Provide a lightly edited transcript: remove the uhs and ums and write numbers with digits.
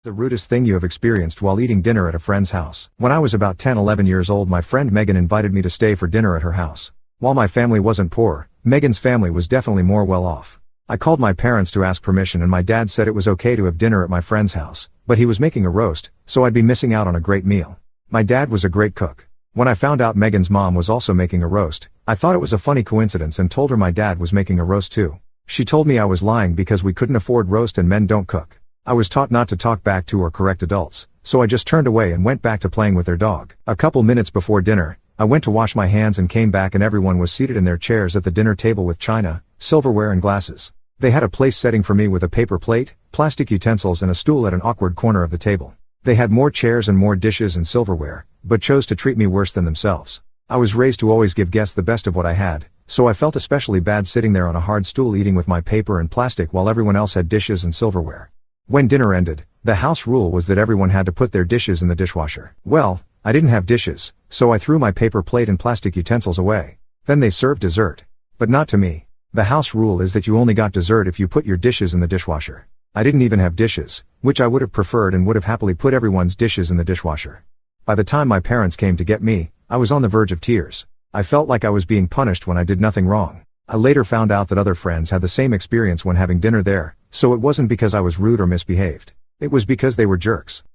The rudest thing you have experienced while eating dinner at a friend's house. When I was about 10-11 years old, my friend Megan invited me to stay for dinner at her house. While my family wasn't poor, Megan's family was definitely more well off. I called my parents to ask permission and my dad said it was okay to have dinner at my friend's house, but he was making a roast, so I'd be missing out on a great meal. My dad was a great cook. When I found out Megan's mom was also making a roast, I thought it was a funny coincidence and told her my dad was making a roast too. She told me I was lying because we couldn't afford roast and men don't cook. I was taught not to talk back to or correct adults, so I just turned away and went back to playing with their dog. A couple minutes before dinner, I went to wash my hands and came back and everyone was seated in their chairs at the dinner table with china, silverware and glasses. They had a place setting for me with a paper plate, plastic utensils and a stool at an awkward corner of the table. They had more chairs and more dishes and silverware, but chose to treat me worse than themselves. I was raised to always give guests the best of what I had, so I felt especially bad sitting there on a hard stool eating with my paper and plastic while everyone else had dishes and silverware. When dinner ended, the house rule was that everyone had to put their dishes in the dishwasher. Well, I didn't have dishes, so I threw my paper plate and plastic utensils away. Then they served dessert. But not to me. The house rule is that you only got dessert if you put your dishes in the dishwasher. I didn't even have dishes, which I would have preferred and would have happily put everyone's dishes in the dishwasher. By the time my parents came to get me, I was on the verge of tears. I felt like I was being punished when I did nothing wrong. I later found out that other friends had the same experience when having dinner there, so it wasn't because I was rude or misbehaved. It was because they were jerks.